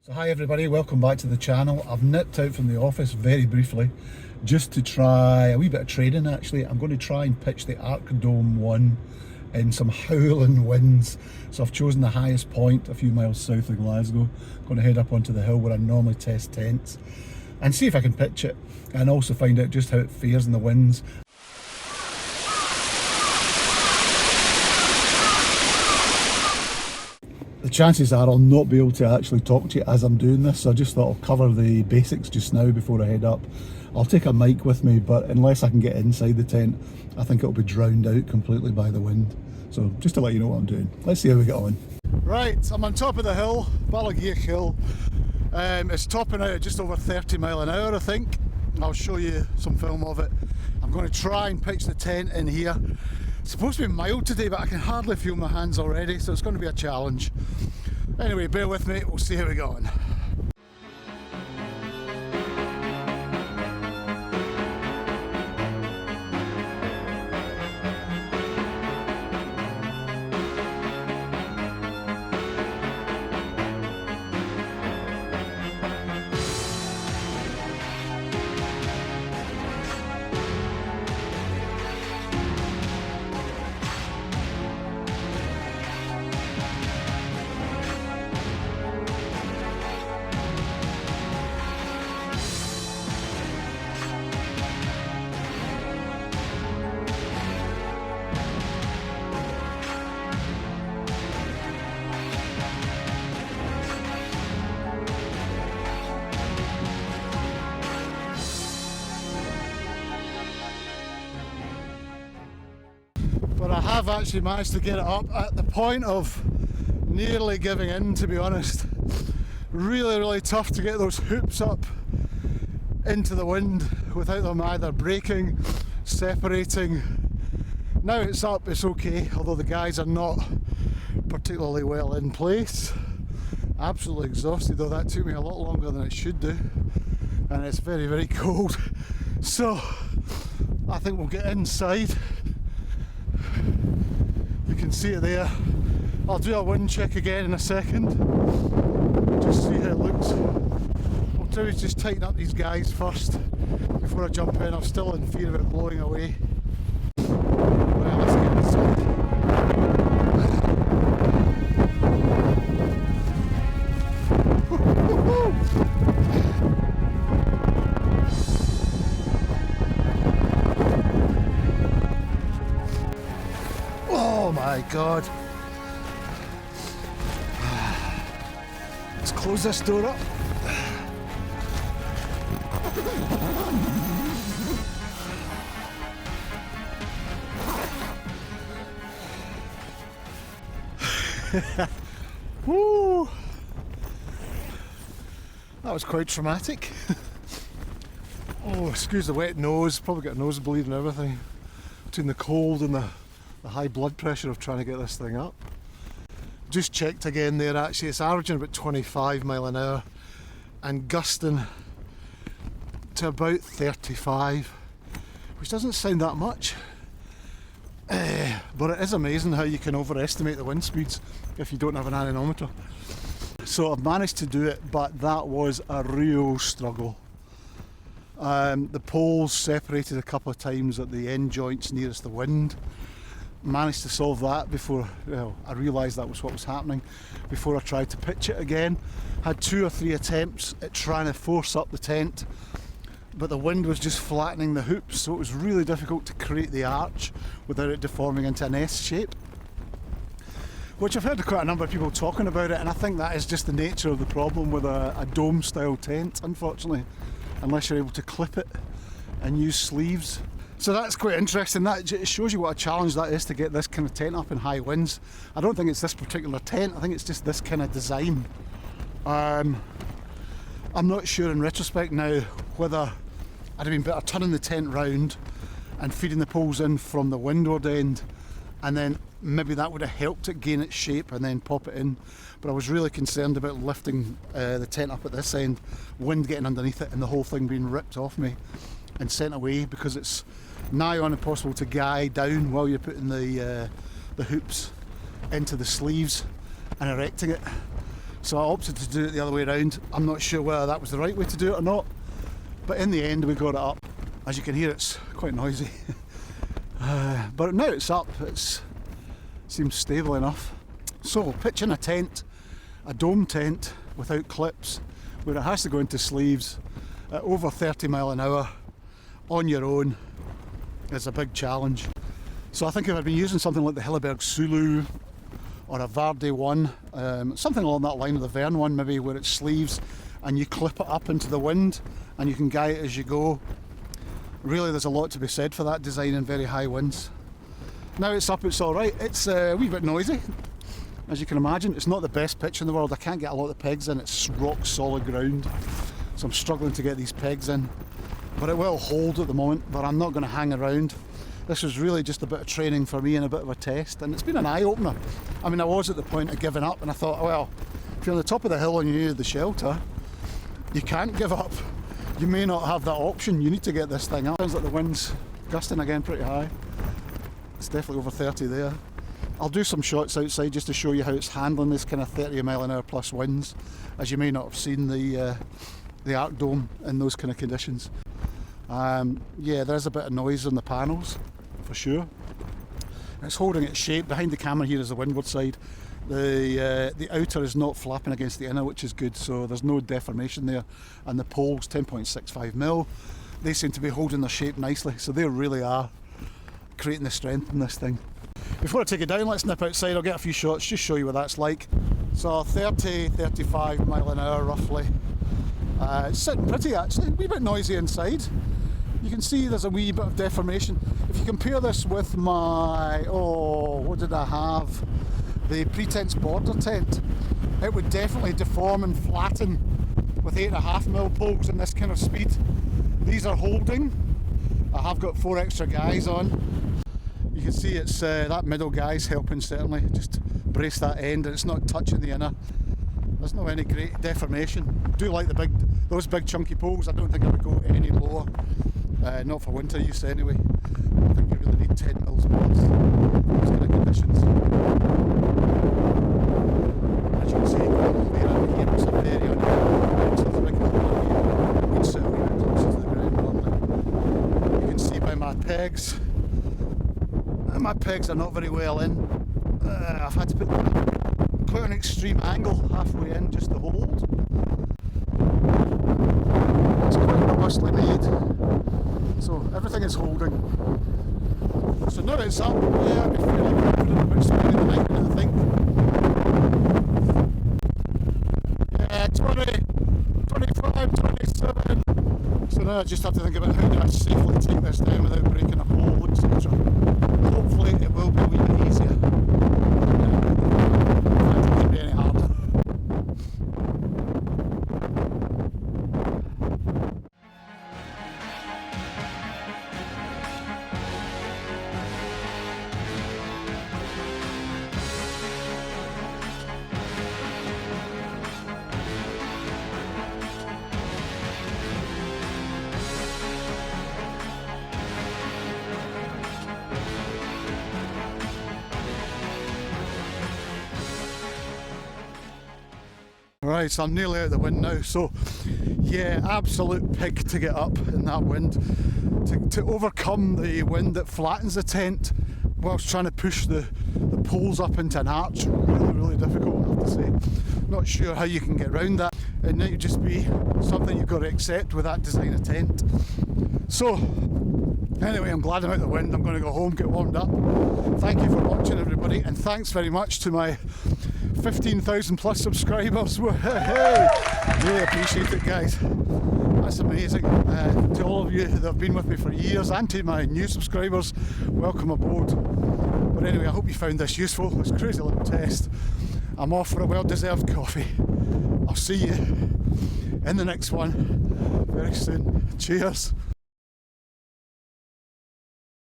So hi everybody, welcome back to the channel. I've nipped out from the office very briefly just to try a wee bit of training actually. I'm going to try and pitch the Arcdome 1 in some howling winds. So I've chosen the highest point a few miles south of Glasgow. I'm going to head up onto the hill where I normally test tents and see if I can pitch it and also find out just how it fares in the winds. The chances are I'll not be able to actually talk to you as I'm doing this, so I just thought I'll cover the basics just now before I head up. I'll take a mic with me, but unless I can get inside the tent, I think it'll be drowned out completely by the wind. So just to let you know what I'm doing. Let's see how we get on. Right, I'm on top of the hill, Ballaghaig Hill. It's topping out at just over 30 mile an hour, I think. I'll show you some film of it. I'm going to try and pitch the tent in here. It's supposed to be mild today, but I can hardly feel my hands already, so it's going to be a challenge. Anyway, bear with me, we'll see how we go on. But I have actually managed to get it up at the point of nearly giving in, to be honest. Really tough to get those hoops up into the wind without them either breaking, separating. Now it's up, it's okay, although the guys are not particularly well in place. Absolutely exhausted, though that took me a lot longer than it should do. And it's very cold. So I think we'll get inside. You can see it there. I'll do a wind check again in a second, just see how it looks. I'll try to just tighten up these guys first before I jump in. I'm still in fear of it blowing away. Well, let's get inside. Oh my God. Let's close this door up. Woo! That was quite traumatic. Oh, excuse the wet nose, probably got a nosebleed and everything. Between the cold and the high blood pressure of trying to get this thing up. Just checked again there, actually it's averaging about 25 mile an hour and gusting to about 35, which doesn't sound that much, but it is amazing how you can overestimate the wind speeds if you don't have an anemometer. So I've managed to do it, but that was a real struggle. The poles separated a couple of times at the end joints nearest the wind. Managed to solve that before, well, I realised that was what was happening before I tried to pitch it again. Had 2 or 3 attempts at trying to force up the tent, but the wind was just flattening the hoops, so it was really difficult to create the arch without it deforming into an S shape. Which I've heard quite a number of people talking about it, and I think that is just the nature of the problem with a dome style tent, unfortunately, unless you're able to clip it and use sleeves. So that's quite interesting. That shows you what a challenge that is to get this kind of tent up in high winds. I don't think it's this particular tent, I think it's just this kind of design. I'm not sure in retrospect now whether I'd have been better turning the tent round and feeding the poles in from the windward end, and then maybe that would have helped it gain its shape and then pop it in. But I was really concerned about lifting the tent up at this end, wind getting underneath it and the whole thing being ripped off me and sent away, because it's nigh on impossible to guy down while you're putting the hoops into the sleeves and erecting it. So I opted to do it the other way around. I'm not sure whether that was the right way to do it or not, but in the end we got it up. As you can hear, it's quite noisy. But now it's up, it seems stable enough. So pitching a tent, a dome tent without clips, where it has to go into sleeves at over 30 mile an hour on your own is a big challenge. So I think if I'd been using something like the Hilleberg Sulu or a Varde one, something along that line, of the Verne one maybe, where it's sleeves and you clip it up into the wind and you can guide it as you go. Really, there's a lot to be said for that design in very high winds. Now it's up, it's alright. It's a wee bit noisy, as you can imagine. It's not the best pitch in the world. I can't get a lot of pegs in. It's rock solid ground, so I'm struggling to get these pegs in. But it will hold at the moment, but I'm not going to hang around. This was really just a bit of training for me and a bit of a test, and it's been an eye-opener. I mean, I was at the point of giving up, and I thought, well, if you're on the top of the hill and you need the shelter, you can't give up. You may not have that option. You need to get this thing up. Sounds like the wind's gusting again pretty high. It's definitely over 30 there. I'll do some shots outside just to show you how it's handling this kind of 30 mile an hour plus winds, as you may not have seen the Arcdome in those kind of conditions. Yeah, there's a bit of noise on the panels, for sure. It's holding its shape. Behind the camera here is the windward side. The outer is not flapping against the inner, which is good, so there's no deformation there. And the poles, 10.65 mil, they seem to be holding their shape nicely, so they really are creating the strength in this thing. Before I take it down, let's nip outside. I'll get a few shots, just show you what that's like. So 30-35 mile an hour roughly. It's sitting pretty actually, a wee bit noisy inside. You can see there's a wee bit of deformation. If you compare this with my, what did I have? The Pretense border tent, it would definitely deform and flatten with 8.5 mil poles in this kind of speed. These are holding. I have got 4 extra guys on. You can see it's that middle guy's helping certainly, just brace that end, and it's not touching the inner. There's no any great deformation. I do like those big chunky poles. I don't think I would go any lower, not for winter use anyway. I think you really need 10 mils plus those kind of conditions. As you can see, there over here, it's a very uneven. So there's a big hole here. We'd sit a wee bit closer to the ground normally. You can see by my pegs. My pegs are not very well in. I've had to put quite an extreme angle halfway in just to hold. It's quite robustly made, so everything is holding. So now it's up. Yeah, I'd be fairly confident about spending the night in it, I think. Yeah, 20, 25, 27. So now I just have to think about how do I safely take this down without breaking a hole, etc. Hopefully it will be a wee bit easier. It won't be any harder. Right, so I'm nearly out the wind now, so yeah, absolute pig to get up in that wind. To overcome the wind that flattens the tent whilst trying to push the poles up into an arch, really difficult, I have to say. Not sure how you can get around that. It might just be something you've got to accept with that design of tent. So, anyway, I'm glad I'm out the wind. I'm going to go home, get warmed up. Thank you for watching, everybody, and thanks very much to my 15,000 plus subscribers. Hey, really appreciate it, guys. That's amazing. To all of you that have been with me for years, and to my new subscribers, welcome aboard. But anyway, I hope you found this useful, this crazy little test. I'm off for a well-deserved coffee. I'll see you in the next one very soon. Cheers.